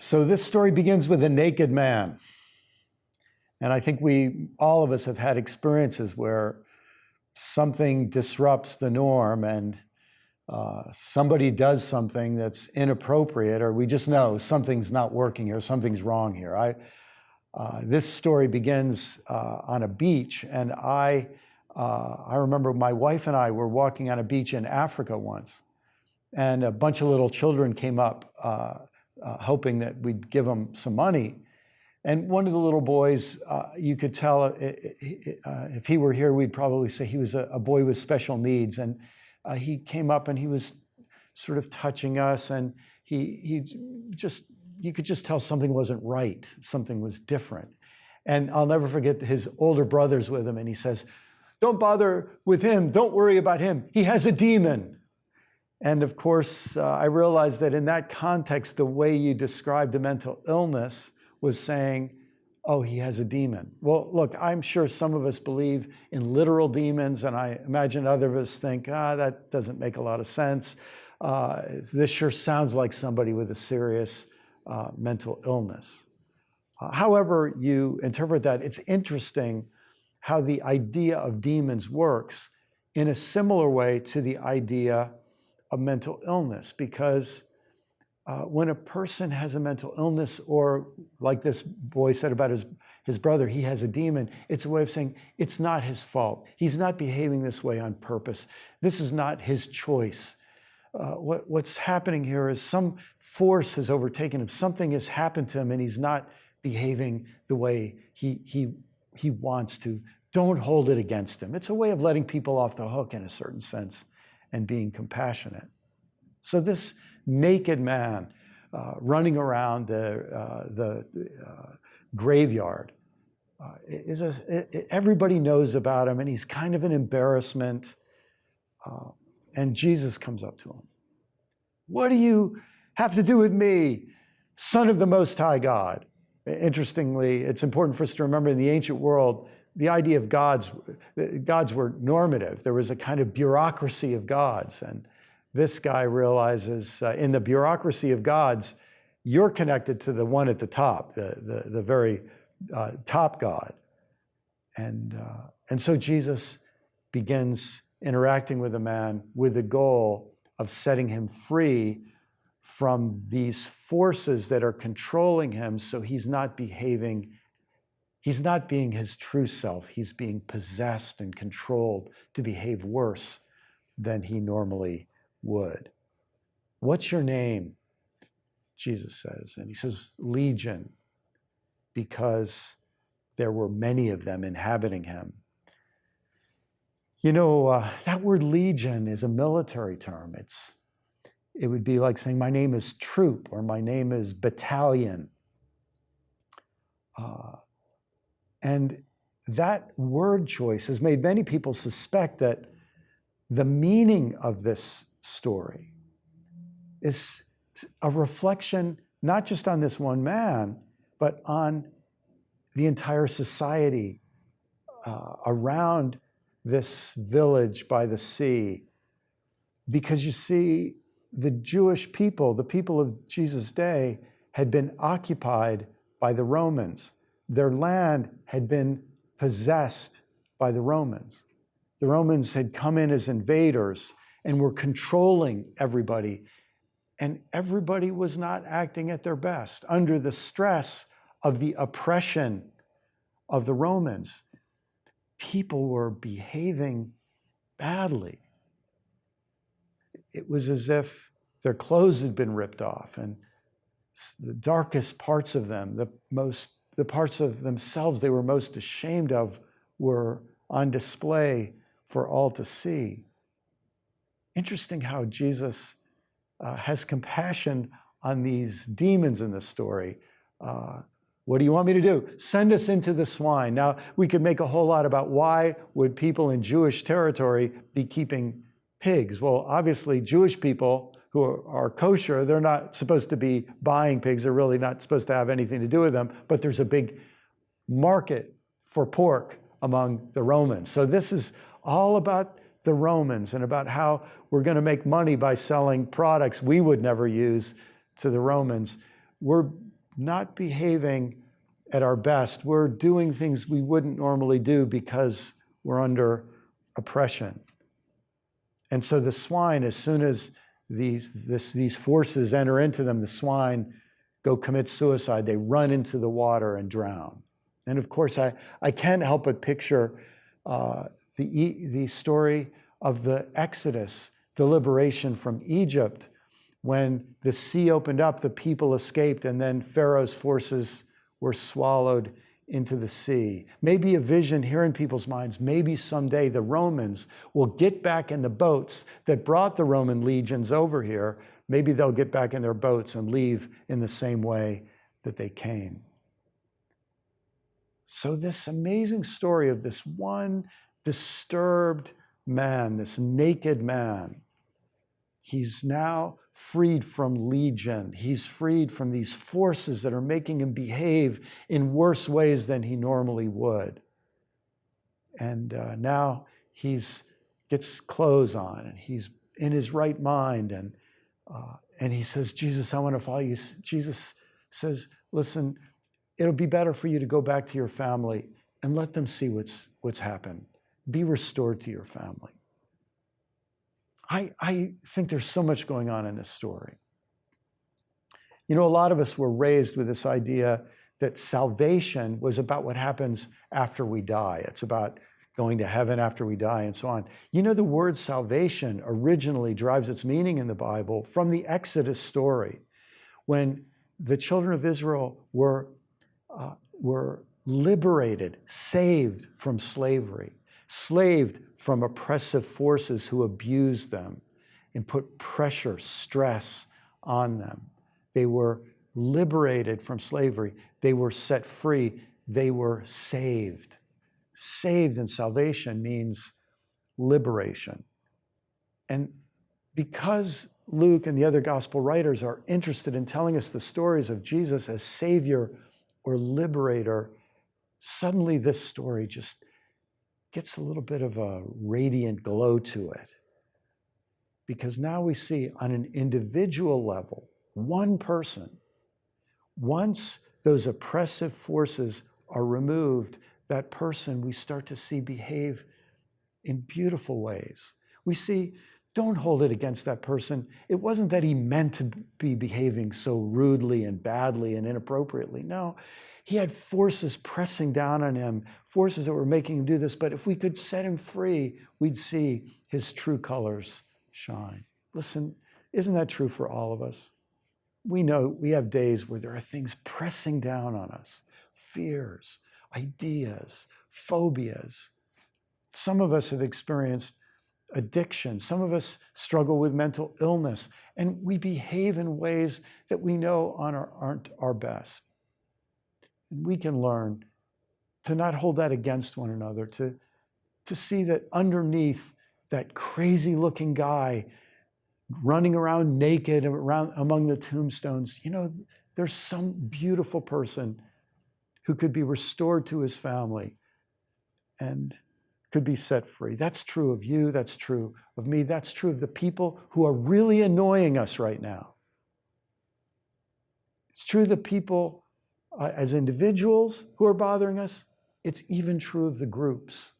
So this story begins with a naked man. And I think all of us have had experiences where something disrupts the norm and somebody does something that's inappropriate, or we just know something's not working here, something's wrong here. This story begins on a beach, and I remember my wife and I were walking on a beach in Africa once, and a bunch of little children came up hoping that we'd give them some money. And one of the little boys, you could tell if he were here, we'd probably say he was a boy with special needs. And he came up and he was sort of touching us, and you could just tell something wasn't right, something was different. And I'll never forget his older brother's with him, and he says, "Don't bother with him, don't worry about him, he has a demon." And of course, I realized that in that context, the way you described a mental illness was saying, oh, he has a demon. Well, look, I'm sure some of us believe in literal demons, and I imagine other of us think, that doesn't make a lot of sense. This sure sounds like somebody with a serious mental illness. However you interpret that, it's interesting how the idea of demons works in a similar way to the idea of mental illness, because when a person has a mental illness, or like this boy said about his brother, he has a demon, it's a way of saying it's not his fault. He's not behaving this way on purpose. This is not his choice. What's happening here is some force has overtaken him. Something has happened to him, and he's not behaving the way he wants to. Don't hold it against him. It's a way of letting people off the hook in a certain sense and being compassionate. So this naked man running around the graveyard, everybody knows about him, and he's kind of an embarrassment. And Jesus comes up to him. "What do you have to do with me, Son of the Most High God?" Interestingly, it's important for us to remember in the ancient world, the idea of gods were normative. There was a kind of bureaucracy of gods. And this guy realizes in the bureaucracy of gods, you're connected to the one at the top, the very top God. And so Jesus begins interacting with the man with the goal of setting him free from these forces that are controlling him, so he's not being his true self. He's being possessed and controlled to behave worse than he normally would. "What's your name?" Jesus says. And he says, "Legion," because there were many of them inhabiting him. You know, that word legion is a military term. It would be like saying, my name is troop, or my name is battalion. And that word choice has made many people suspect that the meaning of this story is a reflection not just on this one man, but on the entire society around this village by the sea. Because you see, the Jewish people, the people of Jesus' day, had been occupied by the Romans. Their land had been possessed by the Romans. The Romans had come in as invaders and were controlling everybody. And everybody was not acting at their best under the stress of the oppression of the Romans. People were behaving badly. It was as if their clothes had been ripped off, and the darkest parts of them, the parts of themselves they were most ashamed of, were on display for all to see. Interesting how Jesus has compassion on these demons in this story. What do you want me to do? Send us into the swine. Now, we could make a whole lot about why would people in Jewish territory be keeping pigs. Well, obviously, Jewish people who are kosher, they're not supposed to be buying pigs. They're really not supposed to have anything to do with them. But there's a big market for pork among the Romans. So this is all about the Romans and about how we're going to make money by selling products we would never use to the Romans. We're not behaving at our best. We're doing things we wouldn't normally do because we're under oppression. And so the swine, as soon as these forces enter into them, the swine go commit suicide. They run into the water and drown. And of course, I can't help but picture the story of the Exodus, the liberation from Egypt. When the sea opened up, the people escaped, and then Pharaoh's forces were swallowed into the sea. Maybe a vision here in people's minds, maybe someday the Romans will get back in the boats that brought the Roman legions over here. Maybe they'll get back in their boats and leave in the same way that they came. So this amazing story of this one disturbed man, this naked man, he's now freed from legion. He's freed from these forces that are making him behave in worse ways than he normally would. And now he's gets clothes on and he's in his right mind. And he says, Jesus, I want to follow you. Jesus says, listen, it'll be better for you to go back to your family and let them see what's happened. Be restored to your family. I think there's so much going on in this story. You know, a lot of us were raised with this idea that salvation was about what happens after we die. It's about going to heaven after we die and so on. You know, the word salvation originally derives its meaning in the Bible from the Exodus story, when the children of Israel were liberated, saved from slavery, slaved from oppressive forces who abused them and put pressure, stress on them. They were liberated from slavery. They were set free. They were saved. Saved in salvation means liberation. And because Luke and the other gospel writers are interested in telling us the stories of Jesus as Savior or Liberator, suddenly this story just gets a little bit of a radiant glow to it. Because now we see on an individual level, one person, once those oppressive forces are removed, that person we start to see behave in beautiful ways. We see, don't hold it against that person. It wasn't that he meant to be behaving so rudely and badly and inappropriately. No, he had forces pressing down on him, forces that were making him do this. But if we could set him free, we'd see his true colors shine. Listen, isn't that true for all of us? We know we have days where there are things pressing down on us, fears, ideas, phobias. Some of us have experienced addiction. Some of us struggle with mental illness, and we behave in ways that we know aren't our best. And we can learn to not hold that against one another, to see that underneath that crazy looking guy running around naked around among the tombstones, you know, there's some beautiful person who could be restored to his family and could be set free. That's true of you. That's true of me. That's true of the people who are really annoying us right now. It's true of the people as individuals who are bothering us. It's even true of the groups,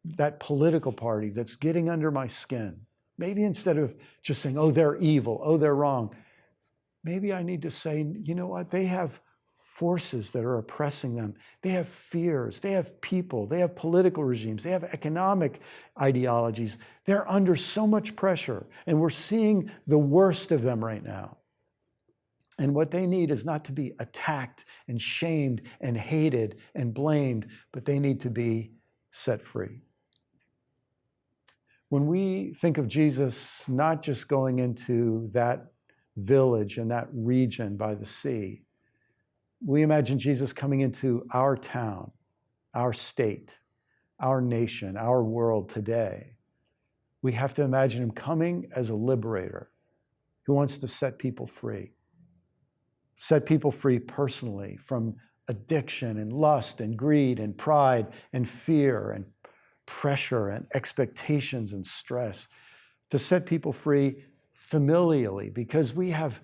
that political party that's getting under my skin. Maybe instead of just saying, oh, they're evil, oh, they're wrong, maybe I need to say, you know what, they have forces that are oppressing them. They have fears, they have people, they have political regimes, they have economic ideologies. They're under so much pressure, and we're seeing the worst of them right now. And what they need is not to be attacked and shamed and hated and blamed, but they need to be set free. When we think of Jesus not just going into that village and that region by the sea, we imagine Jesus coming into our town, our state, our nation, our world today. We have to imagine him coming as a liberator who wants to set people free. Set people free personally from addiction and lust and greed and pride and fear and pressure and expectations and stress. To set people free familially, because we have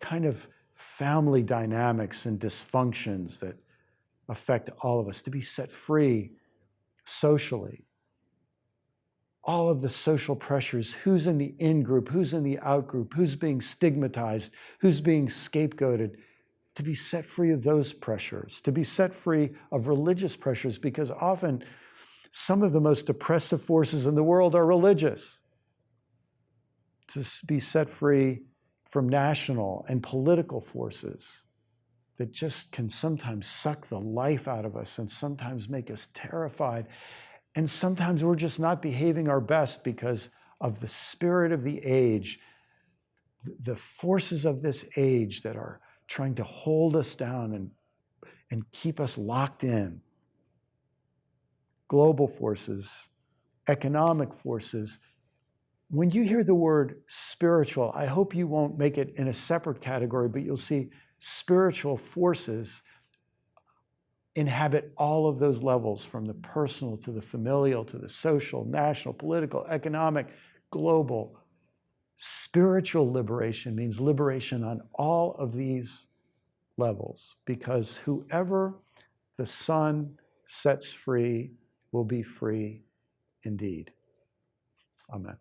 kind of family dynamics and dysfunctions that affect all of us, to be set free socially. All of the social pressures, who's in the in group, who's in the out group, who's being stigmatized, who's being scapegoated, to be set free of those pressures, to be set free of religious pressures, because often some of the most oppressive forces in the world are religious. To be set free from national and political forces that just can sometimes suck the life out of us and sometimes make us terrified. And sometimes we're just not behaving our best because of the spirit of the age, the forces of this age that are trying to hold us down and keep us locked in. Global forces, economic forces. When you hear the word spiritual, I hope you won't make it in a separate category, but you'll see spiritual forces inhabit all of those levels, from the personal to the familial to the social, national, political, economic, global. Spiritual liberation means liberation on all of these levels, because whoever the Son sets free will be free indeed. Amen.